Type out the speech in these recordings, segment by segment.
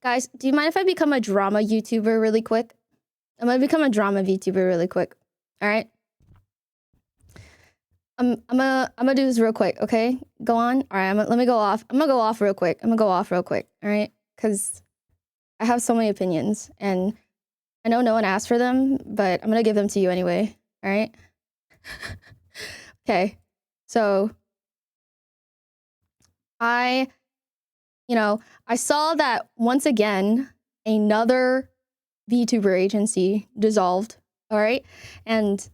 Guys, do you mind if I become a drama YouTuber really quick? I'm gonna become a drama VTuber really quick. All right. I'm gonna do this real quick. Okay, go on. All right. Let me go off. I'm gonna go off real quick. All right, because I have so many opinions, and I know no one asked for them, but I'm gonna give them to you anyway. All right. Okay. So I saw that once again another VTuber agency dissolved. All right. And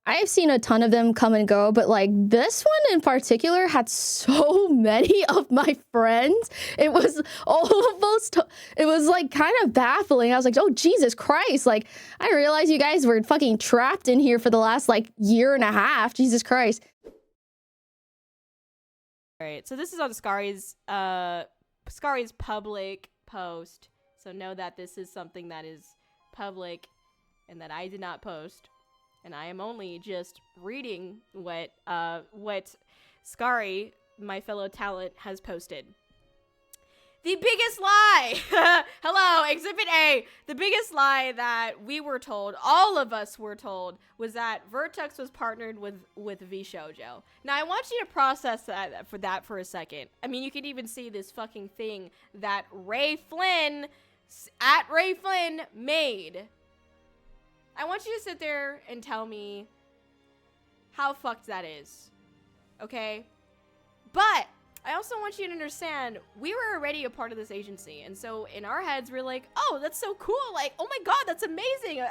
I've seen a ton of them come and go, but like this one in particular had so many of my friends. It was almost, it was like kind of baffling. I was like, oh, Jesus Christ. Like, I didn't realize you guys were fucking trapped in here for the last like year and a half. Jesus Christ. All right, so this is on Scari's public post. So know that this is something that is public and that I did not post. And I am only just reading what Scari, my fellow talent, has posted. The biggest lie! Hello, Exhibit A! The biggest lie that we were told, all of us were told, was that Virtux was partnered with Vshojo. Now, I want you to process that for a second. I mean, you can even see this fucking thing that Ray Flynn made. I want you to sit there and tell me how fucked that is. Okay? But I also want you to understand, we were already a part of this agency. And so in our heads, we're like, oh, that's so cool. Like, oh my God, that's amazing.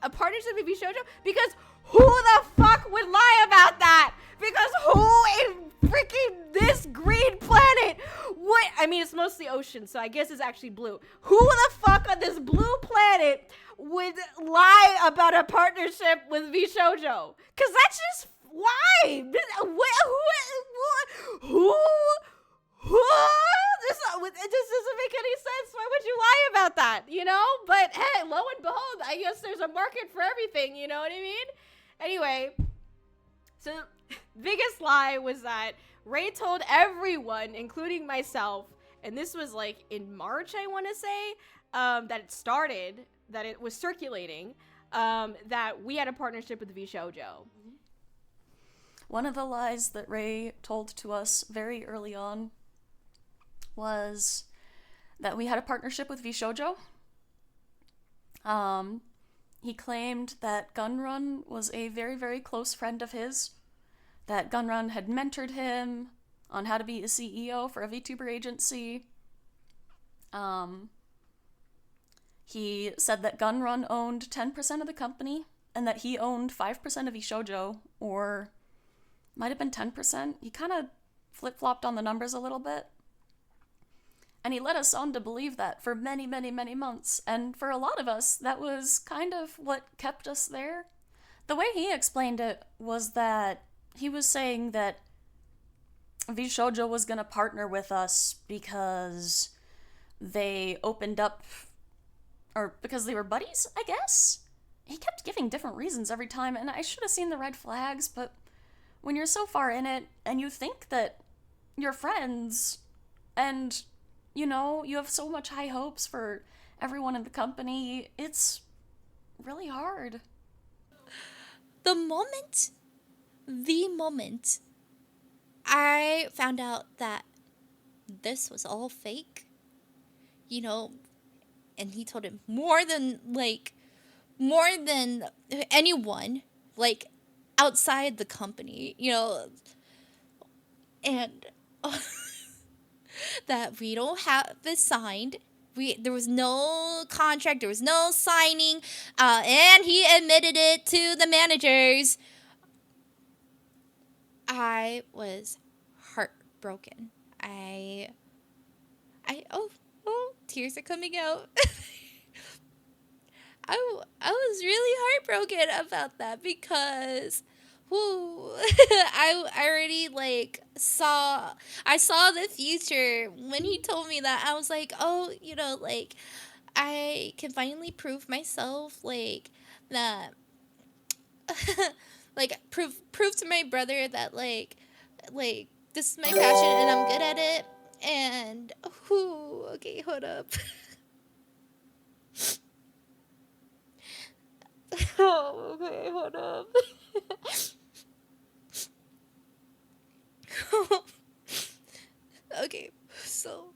A partnership with Vshojo? Because who the fuck would lie about that? Because who in freaking this green planet would, I mean, it's mostly ocean, so I guess it's actually blue. Who the fuck on this blue planet would lie about a partnership with Vshojo? Because that's just, why? Who? This doesn't make any sense. Why would you lie about that, you know? But hey, lo and behold, I guess there's a market for everything, you know what I mean? Anyway, so biggest lie was that Ray told everyone, including myself, and this was like in March, I want to say, that it started, that it was circulating, that we had a partnership with Vshojo. One of the lies that Ray told to us very early on was that we had a partnership with Vshojo. He claimed that Gunrun was a very, very close friend of his, that Gunrun had mentored him on how to be a CEO for a VTuber agency. He said that Gunrun owned 10% of the company, and that he owned 5% of Vshojo, or might have been 10%. He kind of flip-flopped on the numbers a little bit. And he led us on to believe that for many, many, many months. And for a lot of us, that was kind of what kept us there. The way he explained it was that he was saying that Vshojo was going to partner with us because they opened up, or because they were buddies, I guess? He kept giving different reasons every time, and I should have seen the red flags, but when you're so far in it, and you think that you're friends, and, you know, you have so much high hopes for everyone in the company, it's really hard. The moment I found out that this was all fake, you know, and he told him more than anyone, like, outside the company, you know, and that we don't have this signed. There was no contract, there was no signing, and he admitted it to the managers. I was heartbroken. Tears are coming out. I was really heartbroken about that because I already saw the future. When he told me that, I was like, oh, you know, like, I can finally prove myself, like, that like prove to my brother that like this is my passion and I'm good at it. And Okay, hold up. Oh, okay, hold up. Okay, so.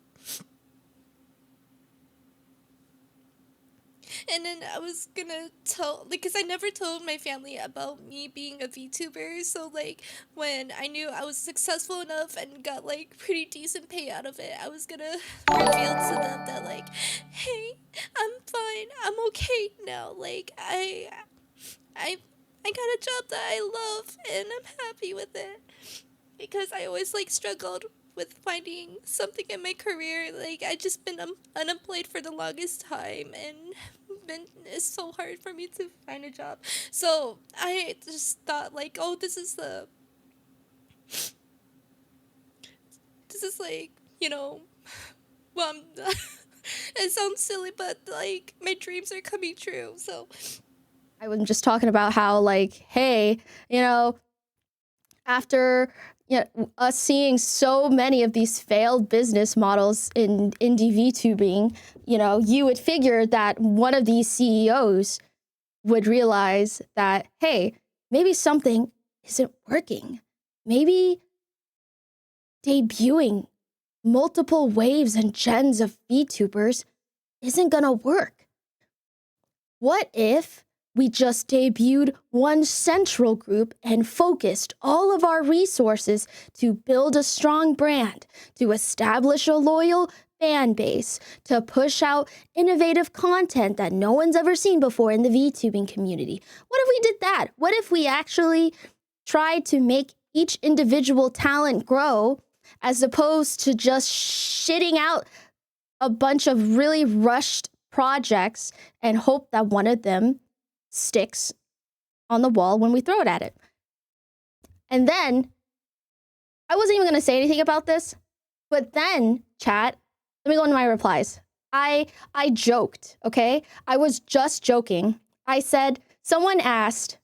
And then I was gonna tell, like, because I never told my family about me being a VTuber. So, like, when I knew I was successful enough and got, like, pretty decent pay out of it, I was gonna reveal to them that, like, hey, I'm fine. I'm okay now. Like, I, I got a job that I love and I'm happy with it. Because I always, like, struggled with finding something in my career. Like, I just been unemployed for the longest time, and it's so hard for me to find a job. So I just thought, like, oh, this is like, you know, well, it sounds silly, but, like, my dreams are coming true. So I was just talking about how, like, hey, you know, after us seeing so many of these failed business models in indie VTubing, you would figure that one of these CEOs would realize that, hey, maybe something isn't working. Maybe debuting multiple waves and gens of VTubers isn't gonna work. What if we just debuted one central group and focused all of our resources to build a strong brand, to establish a loyal fan base, to push out innovative content that no one's ever seen before in the VTubing community? What if we did that? What if we actually tried to make each individual talent grow as opposed to just shitting out a bunch of really rushed projects and hope that one of them sticks on the wall when we throw it at it? And then, I wasn't even going to say anything about this, but then, chat, let me go into my replies. I joked, okay? I was just joking. I said, someone asked,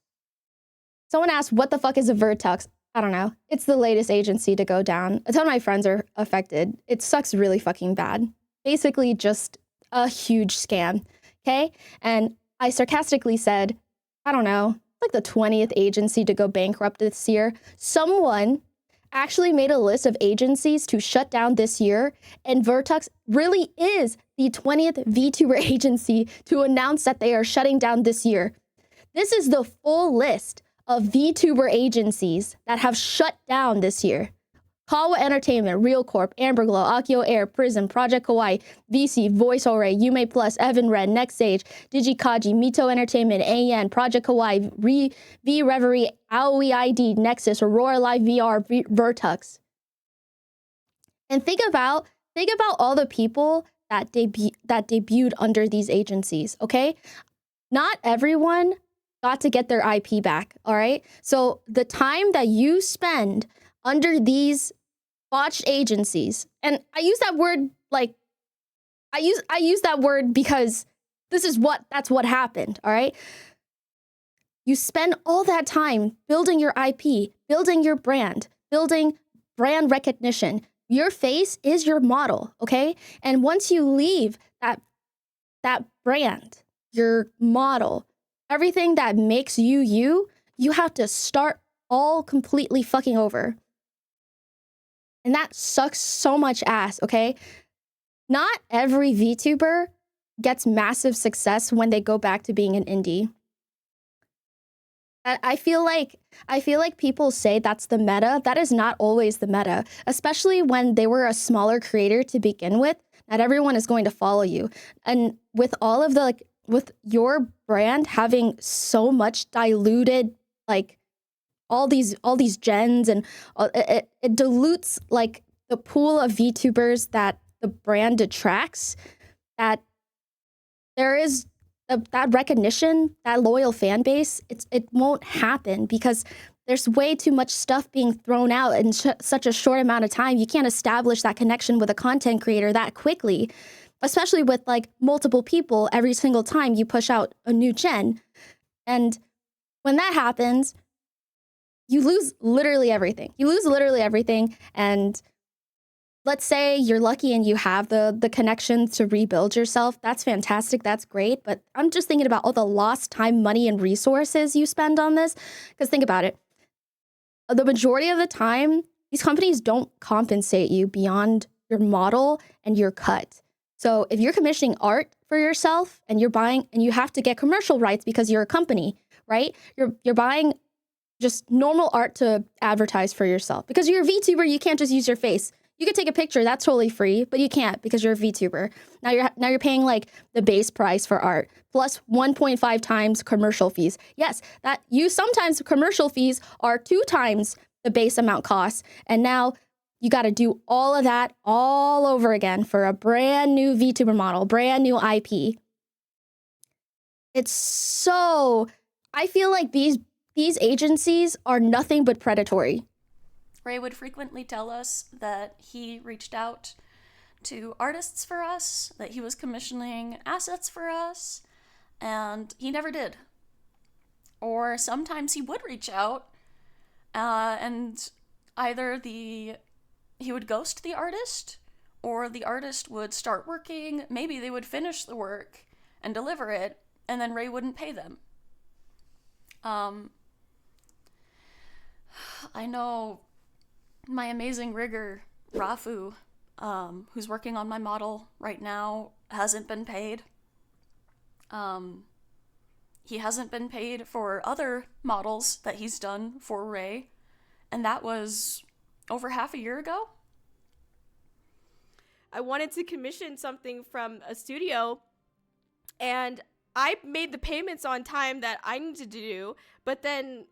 what the fuck is a Virtux? I don't know. It's the latest agency to go down. A ton of my friends are affected. It sucks really fucking bad. Basically just a huge scam, okay? And I sarcastically said, I don't know, like the 20th agency to go bankrupt this year. Someone actually made a list of agencies to shut down this year, and Virtux really is the 20th VTuber agency to announce that they are shutting down this year. This is the full list of VTuber agencies that have shut down this year. Kawa Entertainment, Real Corp, Amberglow, Akio Air, Prism, Project Kawaii, VC, Voice Array, Yume Plus, Evan Red, Next Stage, Digikaji, Mito Entertainment, AN, Project Kawaii, V Reverie, Aoi ID, Nexus, Aurora Live VR, Virtux. And think about all the people that debuted under these agencies, okay? Not everyone got to get their IP back, all right? So the time that you spend under these botched agencies, and I use that word like, I use that word because that's what happened, all right? You spend all that time building your IP, building your brand, building brand recognition. Your face is your model, okay? And once you leave that brand, your model, everything that makes you have to start all completely fucking over. And that sucks so much ass, okay? Not every VTuber gets massive success when they go back to being an indie. I feel like people say that's the meta. That is not always the meta, especially when they were a smaller creator to begin with. Not everyone is going to follow you. And with all of the, with your brand having so much diluted, like, all these gens, and it dilutes like the pool of VTubers that the brand attracts, that there is that recognition, that loyal fan base, it won't happen because there's way too much stuff being thrown out in such a short amount of time. You can't establish that connection with a content creator that quickly, especially with like multiple people every single time you push out a new gen. And when that happens, you lose literally everything. And let's say you're lucky and you have the connections to rebuild yourself. That's fantastic. That's great. But I'm just thinking about all the lost time, money, and resources you spend on this. Because think about it. The majority of the time, these companies don't compensate you beyond your model and your cut. So if you're commissioning art for yourself and you're buying, and you have to get commercial rights because you're a company, right? You're buying just normal art to advertise for yourself. Because you're a VTuber, you can't just use your face. You could take a picture, that's totally free, but you can't because you're a VTuber. Now you're paying like the base price for art plus 1.5 times commercial fees. Yes, that you sometimes commercial fees are 2 times the base amount costs, and now you got to do all of that all over again for a brand new VTuber model, brand new IP. It's so, I feel like these agencies are nothing but predatory. Ray would frequently tell us that he reached out to artists for us, that he was commissioning assets for us, and he never did. Or sometimes he would reach out, and either he would ghost the artist, or the artist would start working, maybe they would finish the work and deliver it, and then Ray wouldn't pay them. I know my amazing rigger, Rafu, who's working on my model right now, hasn't been paid. He hasn't been paid for other models that he's done for Ray, and that was over half a year ago. I wanted to commission something from a studio, and I made the payments on time that I needed to do, but then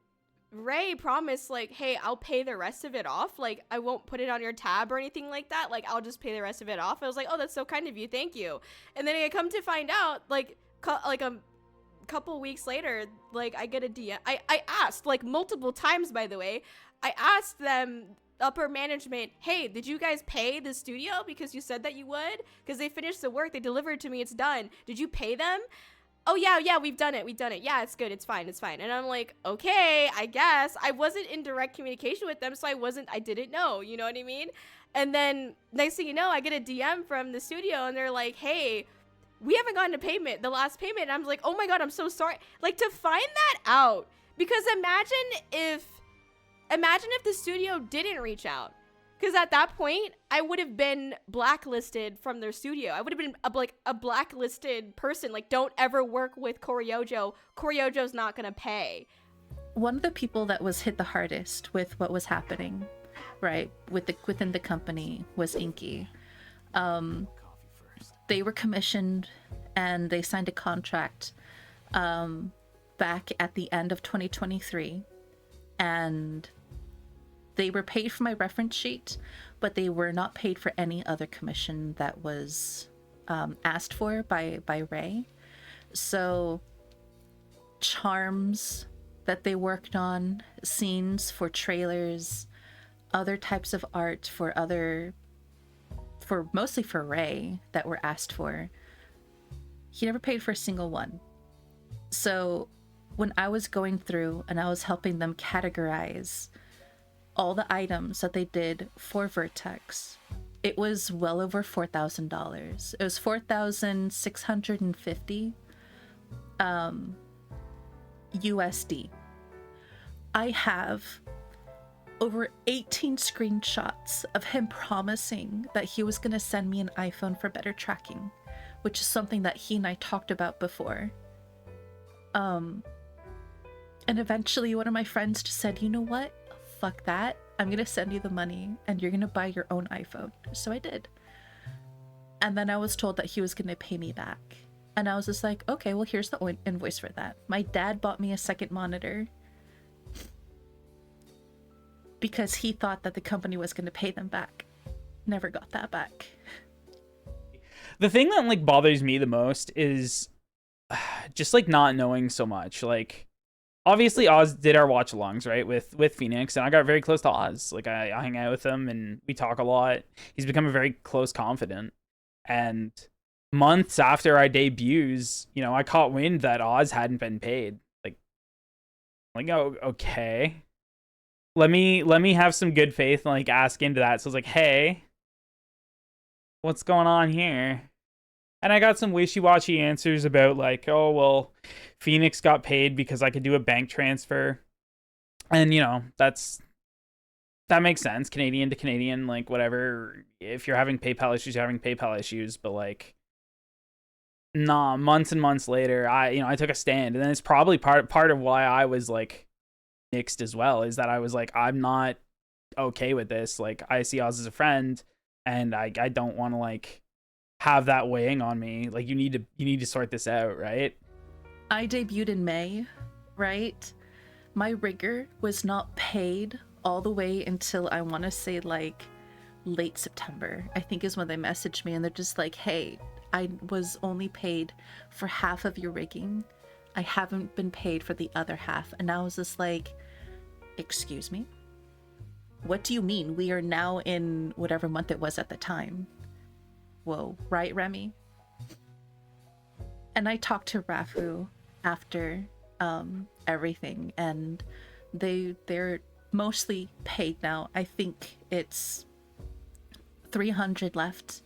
Ray promised, like, hey, I'll pay the rest of it off. Like, I won't put it on your tab or anything like that. Like, I'll just pay the rest of it off. I was like, oh, that's so kind of you. Thank you. And then I come to find out, like a couple weeks later, like, I get a DM. I asked, like, multiple times, by the way. I asked them, upper management, hey, did you guys pay the studio? Because you said that you would. Because they finished the work. They delivered it to me. It's done. Did you pay them? Oh, yeah, we've done it. Yeah, it's good. It's fine. And I'm like, okay, I guess. I wasn't in direct communication with them, so I didn't know, you know what I mean? And then next thing you know, I get a DM from the studio, and they're like, hey, we haven't gotten a payment, the last payment. And I'm like, oh my God, I'm so sorry. Like, to find that out, because imagine if the studio didn't reach out. Because at that point, I would have been blacklisted from their studio. I would have been a blacklisted person. Like, don't ever work with Koryojo. Koryojo's not going to pay. One of the people that was hit the hardest with what was happening, right, within the company was Inky. They were commissioned and they signed a contract back at the end of 2023. And they were paid for my reference sheet, but they were not paid for any other commission that was asked for by Ray. So charms that they worked on, scenes for trailers, other types of art mostly for Ray that were asked for, he never paid for a single one. So when I was going through and I was helping them categorize all the items that they did for Virtux, it was well over $4,000. It was $4,650 USD. I have over 18 screenshots of him promising that he was going to send me an iPhone for better tracking, which is something that he and I talked about before. And eventually one of my friends just said, you know what? Fuck that. I'm gonna send you the money and you're gonna buy your own iPhone. So I did. And then I was told that he was gonna pay me back. And I was just like, okay, well, here's the invoice for that. My dad bought me a second monitor because he thought that the company was gonna pay them back. Never got that back. The thing that like bothers me the most is just like not knowing so much. Like, obviously Oz did our watch alongs, right, with Phoenix, and I got very close to Oz. Like, I hang out with him and we talk a lot. He's become a very close confidant. And months after our debuts, you know, I caught wind that Oz hadn't been paid. Like, oh, okay. Let me have some good faith and like ask into that. So I was like, hey, what's going on here? And I got some wishy-washy answers about like, oh, well, Phoenix got paid because I could do a bank transfer. And, you know, that makes sense. Canadian to Canadian, like, whatever. If you're having PayPal issues, you're having PayPal issues. But, like, nah, months and months later, I took a stand. And then it's probably part of why I was, like, mixed as well, is that I was like, I'm not okay with this. Like, I see Oz as a friend, and I don't want to, like, have that weighing on me. Like, you need to sort this out, right? I debuted in May, right? My rigger was not paid all the way until I want to say like late September, I think is when they messaged me, and they're just like, hey, I was only paid for half of your rigging. I haven't been paid for the other half. And I was just like, excuse me? What do you mean? We are now in whatever month it was at the time. Whoa, right, Remy? And I talked to Rafu after everything, and they're mostly paid now. I think it's 300 left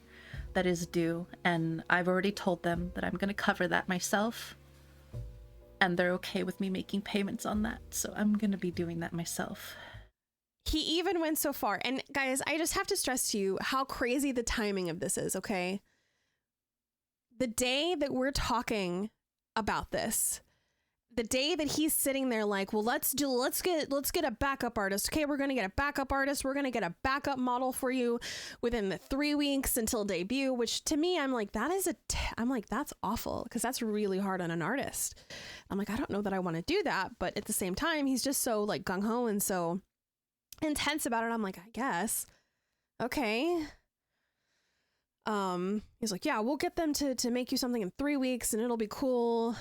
that is due, and I've already told them that I'm gonna cover that myself, and they're okay with me making payments on that, so I'm gonna be doing that myself. He even went so far. And guys, I just have to stress to you how crazy the timing of this is, okay? The day that we're talking about this, the day that he's sitting there like, well, let's get a backup artist. Okay, we're going to get a backup artist. We're going to get a backup model for you within the 3 weeks until debut, which to me, I'm like, I'm like, that's awful, because that's really hard on an artist. I'm like, I don't know that I want to do that. But at the same time, he's just so like gung-ho and so intense about it. I'm like, I guess. Okay. He's like, yeah, we'll get them to make you something in 3 weeks and it'll be cool.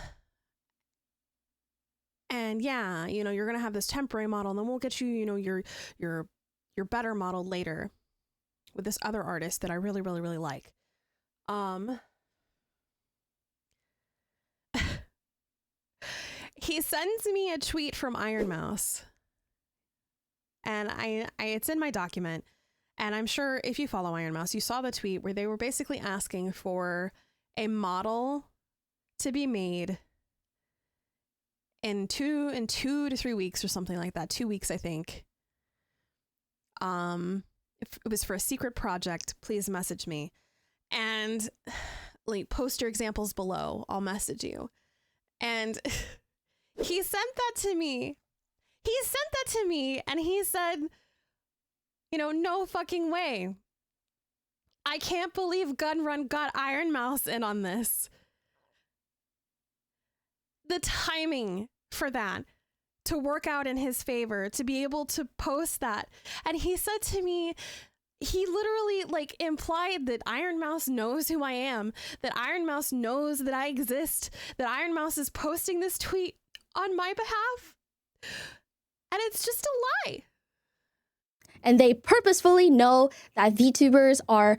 And yeah, you know, you're going to have this temporary model, and then we'll get you, you know, your better model later with this other artist that I really, really, really like. He sends me a tweet from Iron Mouse, and I it's in my document, and I'm sure if you follow Iron Mouse, you saw the tweet where they were basically asking for a model to be made in 2 to 3 weeks or something like that. 2 weeks, I think. If it was for a secret project, please message me. And like, post your examples below. I'll message you. And he sent that to me. And he said, you know, no fucking way. I can't believe Gunrun got Iron Mouse in on this. The timing for that to work out in his favor, to be able to post that. And he said to me, he literally like implied that Iron Mouse knows who I am, that Iron Mouse knows that I exist, that Iron Mouse is posting this tweet on my behalf. And it's just a lie. And they purposefully know that VTubers are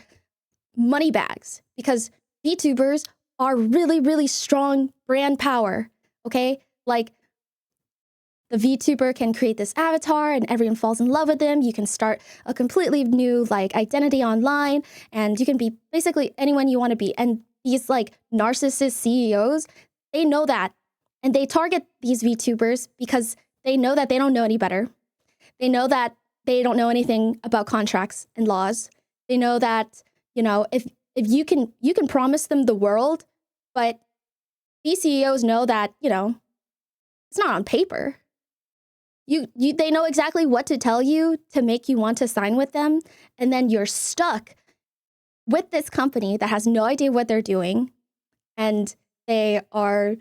money bags, because VTubers are really, really strong brand power. Okay? Like, the VTuber can create this avatar and everyone falls in love with them. You can start a completely new like identity online, and you can be basically anyone you want to be. And these like narcissist CEOs, they know that. And they target these VTubers because they know that they don't know any better. They know that they don't know anything about contracts and laws. They know that, you know, if you can promise them the world, but these CEOs know that, you know, it's not on paper. They know exactly what to tell you to make you want to sign with them, and then you're stuck with this company that has no idea what they're doing, and they are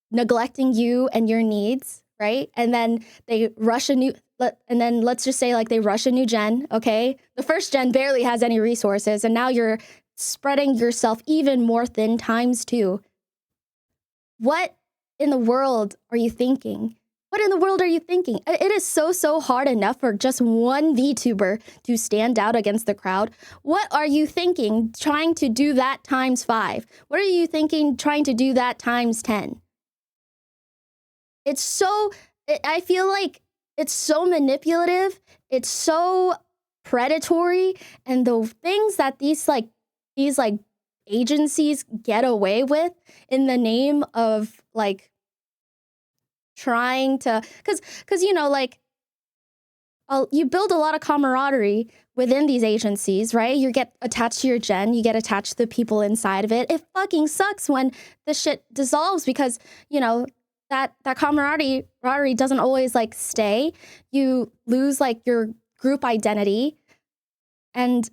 neglecting you and your needs, right? And then they rush and then let's just say like they rush a new gen, okay? The first gen barely has any resources, and now you're spreading yourself even more thin times 2. What in the world are you thinking? What in the world are you thinking? It is so hard enough for just one VTuber to stand out against the crowd. What are you thinking trying to do that times 5? What are you thinking trying to do that times 10? I feel like it's so manipulative. It's so predatory. And the things that these like these like agencies get away with in the name of like trying to, because you know, like you build a lot of camaraderie within these agencies, right? You get attached to your gen, you get attached to the people inside of it. It fucking sucks when the shit dissolves because, you know, that camaraderie doesn't always like stay. You lose like your group identity. And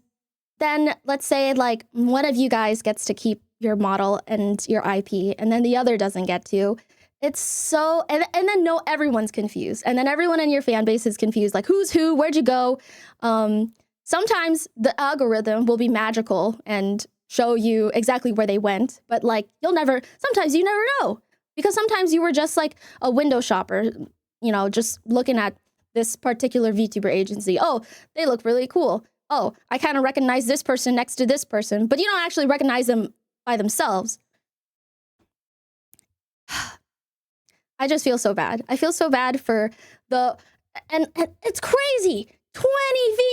then let's say like one of you guys gets to keep your model and your IP, and then the other doesn't get to. It's so, and then no, everyone's confused. And then everyone in your fan base is confused. Like, who's who? Where'd you go? Sometimes the algorithm will be magical and show you exactly where they went. But like, sometimes you never know. Because sometimes you were just like a window shopper, you know, just looking at this particular VTuber agency. Oh, they look really cool. Oh, I kind of recognize this person next to this person. But you don't actually recognize them by themselves. I just feel so bad. I feel so bad for and it's crazy. 20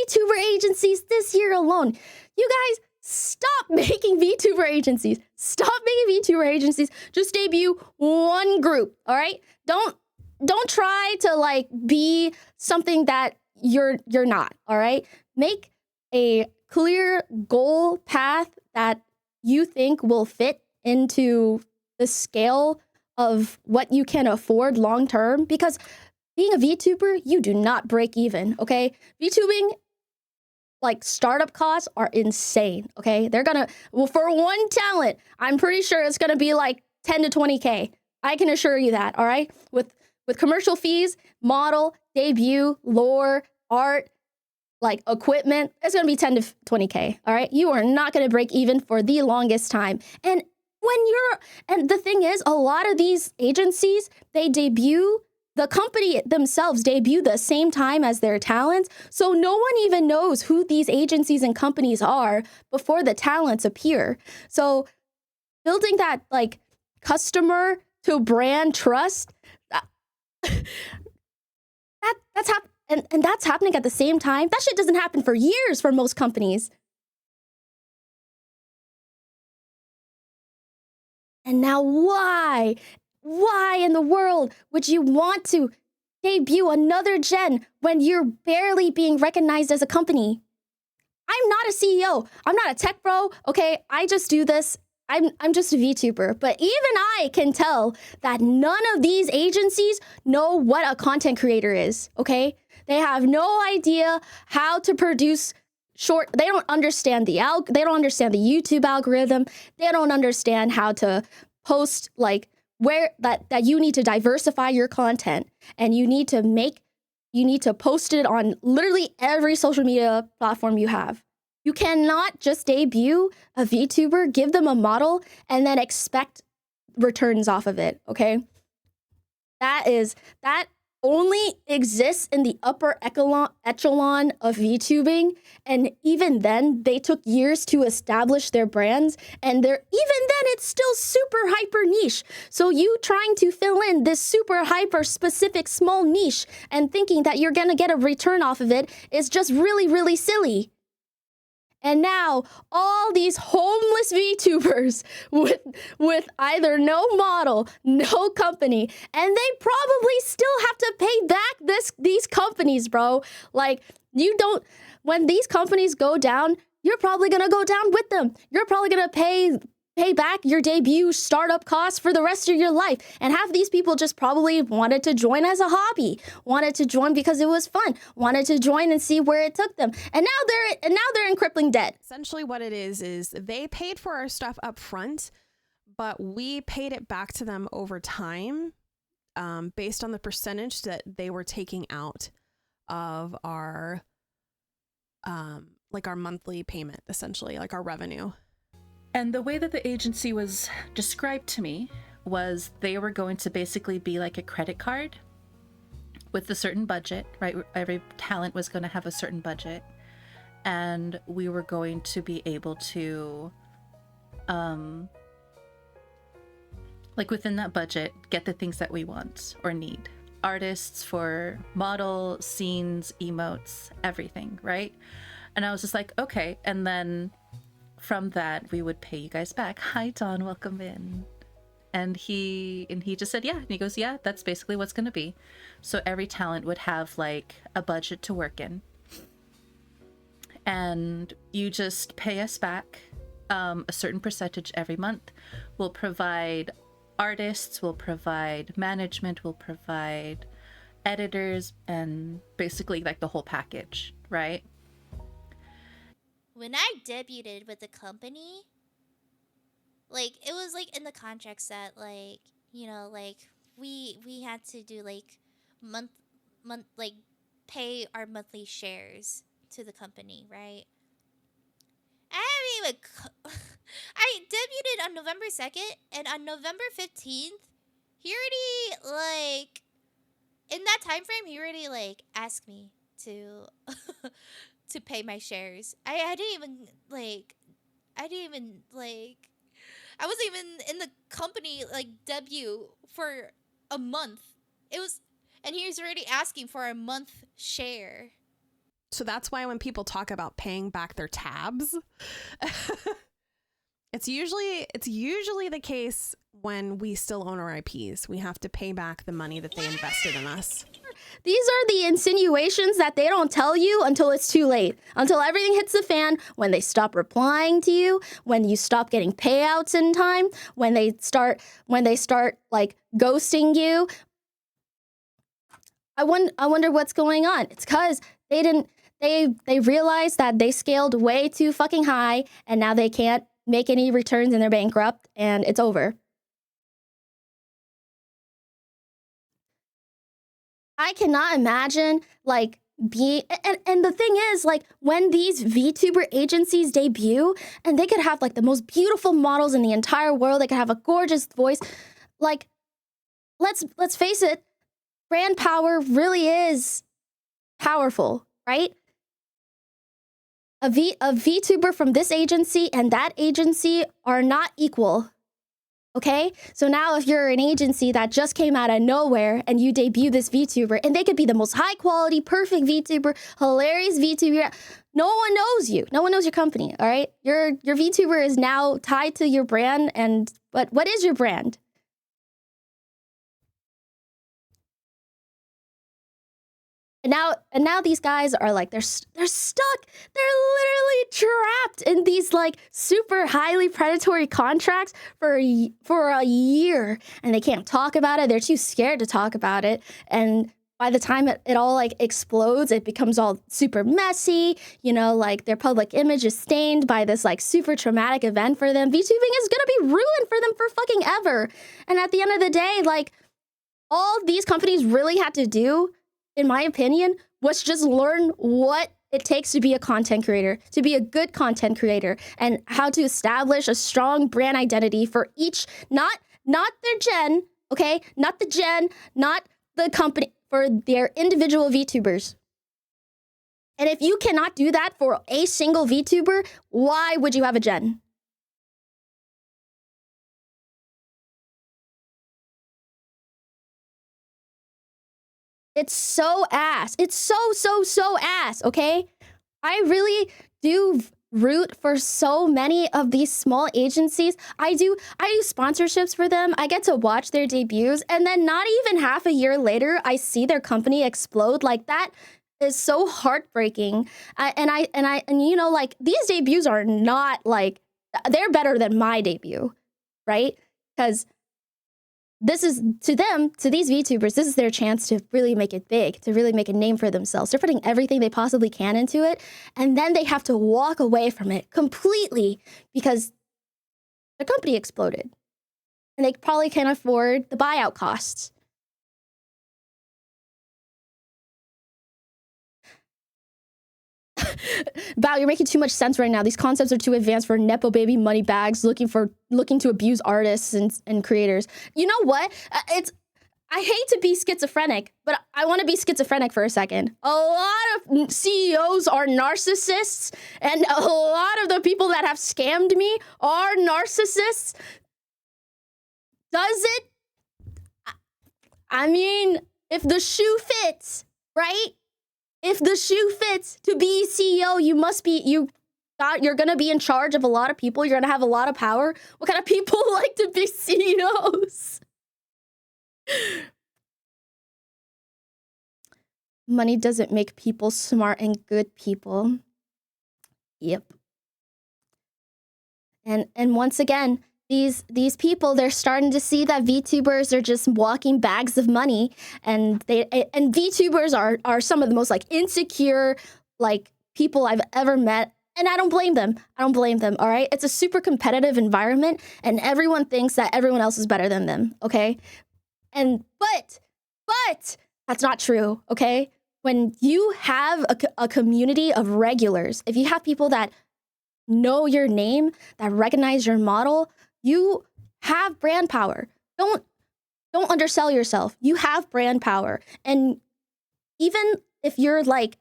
VTuber agencies this year alone. You guys, stop making VTuber agencies. Stop making VTuber agencies. Just debut one group, all right? Don't try to like be something that you're not, all right? Make a clear goal path that you think will fit into the scale of what you can afford long term, because being a VTuber, you do not break even, okay? VTubing, like, startup costs are insane, okay? They're gonna, well, for one talent, I'm pretty sure it's gonna be like 10 to 20K. I can assure you that, all right? With commercial fees, model, debut, lore, art, like equipment, it's gonna be 10 to 20K, all right? You are not gonna break even for the longest time. And the thing is, a lot of these agencies, the company themselves debut the same time as their talents. So no one even knows who these agencies and companies are before the talents appear. So building that like customer to brand trust, that's happening at the same time. That shit doesn't happen for years for most companies. And now why in the world would you want to debut another gen when you're barely being recognized as a company? I'm not a CEO. I'm not a tech bro. Okay, I just do this. I'm just a VTuber. But even I can tell that none of these agencies know what a content creator is, okay? They have no idea how to produce they don't understand they don't understand the YouTube algorithm. They don't understand how to post, like, where that you need to diversify your content, and you need to post it on literally every social media platform you have. You cannot just debut a VTuber, give them a model, and then expect returns off of it, okay? That only exists in the upper echelon of VTubing, and even then, they took years to establish their brands, and even then, it's still super hyper niche. So you trying to fill in this super hyper specific small niche and thinking that you're gonna get a return off of it is just really, really silly. And now, all these homeless VTubers with either no model, no company, and they probably still have to pay back these companies, bro. Like, when these companies go down, you're probably gonna go down with them. You're probably gonna pay back your debut startup costs for the rest of your life. And half of these people just probably wanted to join as a hobby, wanted to join because it was fun, wanted to join and see where it took them. And now they're in crippling debt. Essentially what it is they paid for our stuff up front, but we paid it back to them over time, based on the percentage that they were taking out of our like our monthly payment, essentially, like our revenue. And the way that the agency was described to me was they were going to basically be like a credit card with a certain budget, right? Every talent was going to have a certain budget. And we were going to be able to, like within that budget, get the things that we want or need. Artists for model, scenes, emotes, everything, right? And I was just like, okay. And then from that, we would pay you guys back. Hi, Don, welcome in. And he just said, yeah. And he goes, yeah, that's basically what's going to be. So every talent would have like a budget to work in. And you just pay us back a certain percentage every month. We'll provide artists, we'll provide management, we'll provide editors, and basically like the whole package, right? When I debuted with the company, like it was like in the contracts that like, you know, like we had to do like month like pay our monthly shares to the company, right? I haven't even I debuted on November 2nd, and on November 15th, he already like in that time frame he already like asked me to to pay my shares. I didn't even like I wasn't even in the company like debut for a month. It was, and he was already asking for a month share. So that's why when people talk about paying back their tabs, it's usually the case when we still own our IPs. We have to pay back the money that they invested in us. These are the insinuations that they don't tell you until it's too late. Until everything hits the fan, when they stop replying to you, when you stop getting payouts in time, when they start like ghosting you. I wonder what's going on. It's because they realized that they scaled way too fucking high, and now they can't make any returns and they're bankrupt, and it's over. I cannot imagine like being, and the thing is, like, when these VTuber agencies debut, and they could have like the most beautiful models in the entire world, they could have a gorgeous voice, like, let's face it, brand power really is powerful, right? A VTuber from this agency and that agency are not equal. Okay? So now if you're an agency that just came out of nowhere and you debut this VTuber, and they could be the most high quality, perfect VTuber, hilarious VTuber, no one knows you. No one knows your company, all right? Your VTuber is now tied to your brand, and but what is your brand? And now these guys are like, they're stuck. They're literally trapped in these like super highly predatory contracts for a year, and they can't talk about it. They're too scared to talk about it. And by the time it all like explodes, it becomes all super messy. You know, like their public image is stained by this like super traumatic event for them. VTubing is gonna be ruined for them for fucking ever. And at the end of the day, like, all these companies really had to do, in my opinion, was just learn what it takes to be a content creator, to be a good content creator, and how to establish a strong brand identity for each, not their gen, okay? Not the gen, not the company, for their individual VTubers. And if you cannot do that for a single VTuber, why would you have a gen? It's so ass. It's so ass, okay? I really do root for so many of these small agencies. I do sponsorships for them. I get to watch their debuts, and then not even half a year later, I see their company explode. Like, that is so heartbreaking. And you know, like, these debuts are not like, they're better than my debut, right? Because this is, to them, to these VTubers, this is their chance to really make it big, to really make a name for themselves. They're putting everything they possibly can into it, and then they have to walk away from it completely because the company exploded. And they probably can't afford the buyout costs. Bao, you're making too much sense right now. These concepts are too advanced for Nepo baby money bags looking to abuse artists and creators. You know what? I hate to be schizophrenic, but I want to be schizophrenic for a second. A lot of CEOs are narcissists, and a lot of the people that have scammed me are narcissists. Does it? I mean, if the shoe fits, right? If the shoe fits, to be CEO, you you're gonna be in charge of a lot of people. You're gonna have a lot of power. What kind of people like to be CEOs? Money doesn't make people smart and good people. Yep. And once again, these people, they're starting to see that VTubers are just walking bags of money, and VTubers are some of the most like insecure like people I've ever met. And I don't blame them. I don't blame them, all right? It's a super competitive environment, and everyone thinks that everyone else is better than them, okay? But that's not true, okay? When you have a community of regulars, if you have people that know your name, that recognize your model, you have brand power. Don't undersell yourself. You have brand power. And even if you're like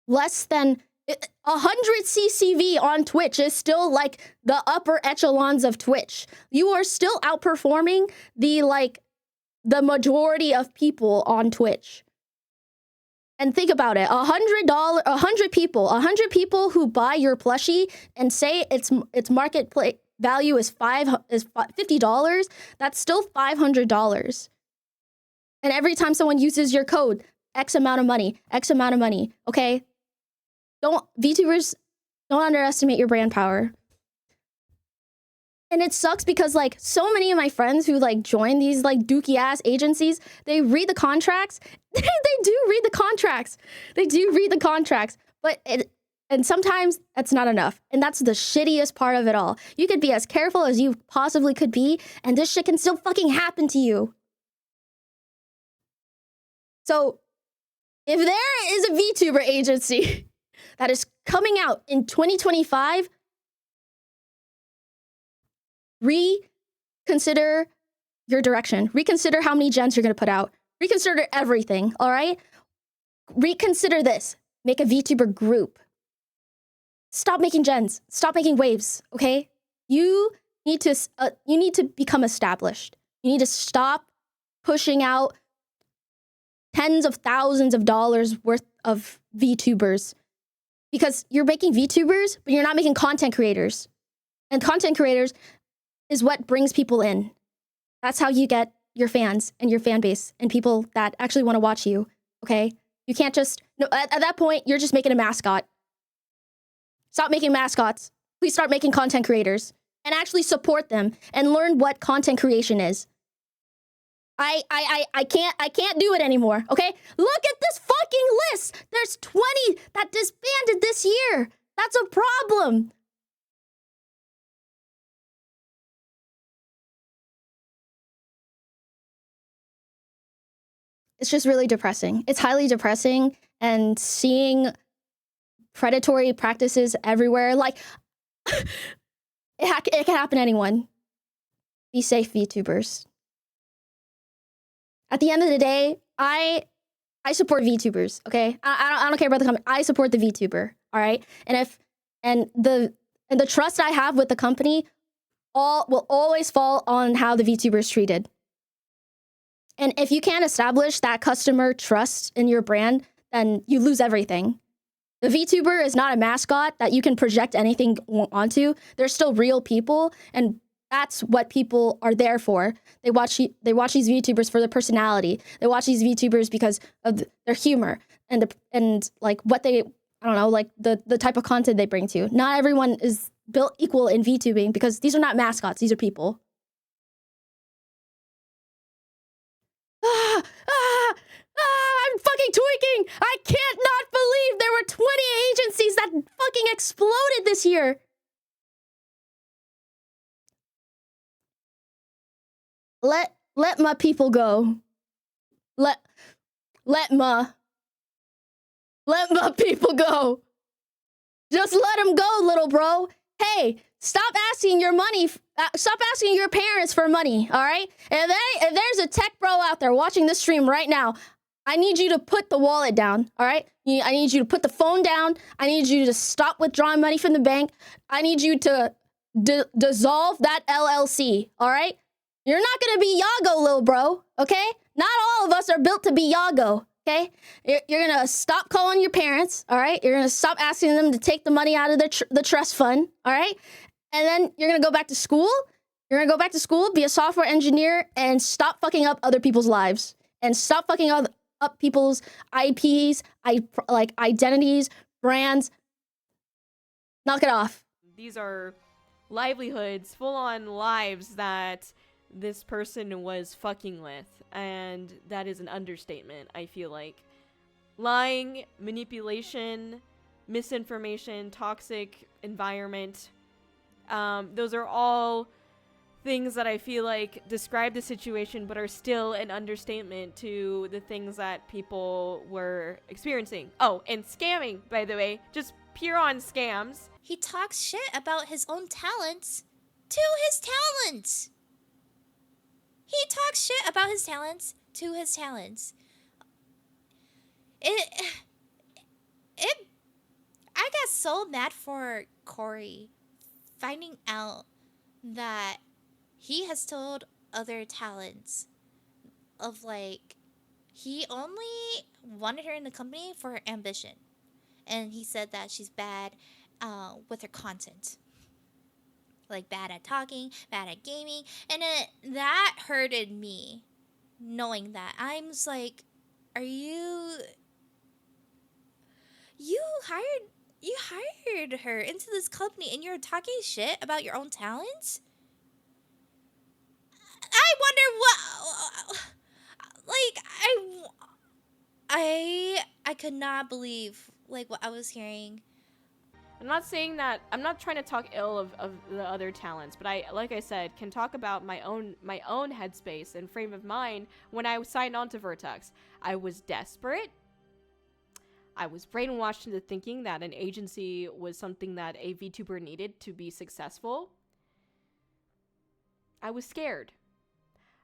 less than 100 CCV on Twitch is still like the upper echelons of Twitch. You are still outperforming the majority of people on Twitch. And think about it, $100 people who buy your plushie and say its market value is $50, that's still $500. And every time someone uses your code, X amount of money, okay? VTubers, don't underestimate your brand power. And it sucks because like so many of my friends who like join these like dookie ass agencies, they read the contracts. They do read the contracts. And sometimes that's not enough. And that's the shittiest part of it all. You could be as careful as you possibly could be, and this shit can still fucking happen to you. So if there is a VTuber agency that is coming out in 2025, reconsider your direction. Reconsider how many gens you're going to put out. Reconsider everything, all right? Reconsider this. Make a VTuber group. Stop making gens. Stop making waves, okay? You need to become established. You need to stop pushing out tens of thousands of dollars worth of VTubers, because you're making VTubers, but you're not making content creators. And content creators is what brings people in. That's how you get your fans and your fan base and people that actually want to watch you, okay? You can't just, no, at that point, you're just making a mascot. Stop making mascots. Please start making content creators and actually support them and learn what content creation is. I can't do it anymore, okay? Look at this fucking list. There's 20 that disbanded this year. That's a problem. It's just really depressing. It's highly depressing, and seeing predatory practices everywhere, like it can happen to anyone. Be safe, VTubers. At the end of the day, I support VTubers, okay? I don't care about the company. I support the VTuber, all right? And the trust I have with the company will always fall on how the VTuber is treated. And if you can't establish that customer trust in your brand, then you lose everything. The VTuber is not a mascot that you can project anything onto. They're still real people, and that's what people are there for. They watch these VTubers for their personality. They watch these VTubers because of their humor and like what they, I don't know, like the type of content they bring to you. Not everyone is built equal in VTubing, because these are not mascots. These are people. I'm fucking tweaking. I can't not believe there were 20 agencies that fucking exploded this year. Let my people go. Let my people go. Just let them go, little bro. Hey, stop asking your money. Stop asking your parents for money, all right? If there's a tech bro out there watching this stream right now, I need you to put the wallet down, all right? I need you to put the phone down. I need you to stop withdrawing money from the bank. I need you to dissolve that LLC, all right? You're not gonna be Yago, little bro, okay? Not all of us are built to be Yago, Okay, you're gonna stop calling your parents. All right, you're gonna stop asking them to take the money out of the trust fund. All right, and then you're gonna go back to school. You're gonna go back to school, be a software engineer, and stop fucking up other people's lives, and stop fucking up people's IPs, like identities, brands. Knock it off. These are livelihoods, full-on lives that this person was fucking with, and that is an understatement, I feel like. Lying, manipulation, misinformation, toxic environment, those are all things that I feel like describe the situation but are still an understatement to the things that people were experiencing. Oh, and scamming, by the way, just pure on scams. He talks shit about his own talents to his talents. He talks shit about his talents to his talents. I got so mad for Corey finding out that he has told other talents of like, he only wanted her in the company for her ambition. And he said that she's bad with her content. Like bad at talking, bad at gaming. And that hurted me, knowing that. I'm just like, are you hired her into this company and you're talking shit about your own talents? I wonder what, like, I could not believe like what I was hearing. I'm not saying that, I'm not trying to talk ill of the other talents, but I, like I said, can talk about my own headspace and frame of mind when I signed on to Virtux. I was desperate. I was brainwashed into thinking that an agency was something that a VTuber needed to be successful. I was scared.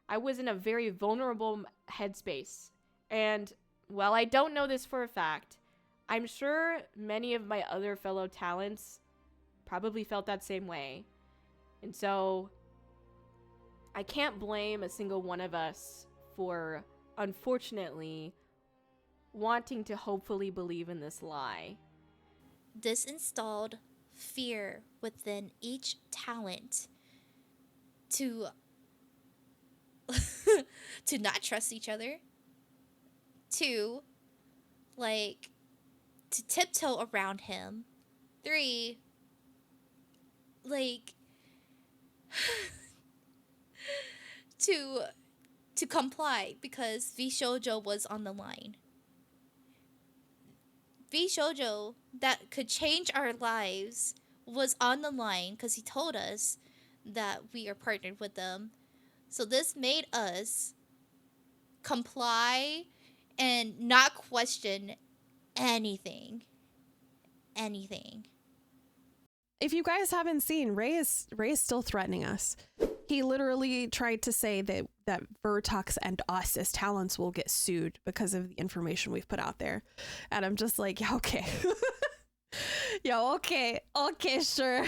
I was in a very vulnerable headspace. And while I don't know this for a fact, I'm sure many of my other fellow talents probably felt that same way. And so I can't blame a single one of us for, unfortunately, wanting to hopefully believe in this lie. This installed fear within each talent to to not trust each other, to tiptoe around him, 3, like to comply because Vshojo was on the line. Vshojo that could change our lives was on the line because he told us that we are partnered with them. So this made us comply and not question anything. If you guys haven't seen, Ray is still threatening us. He literally tried to say that Virtux and us as talents will get sued because of the information we've put out there. And I'm just like, yeah, okay. Yeah, okay, sure.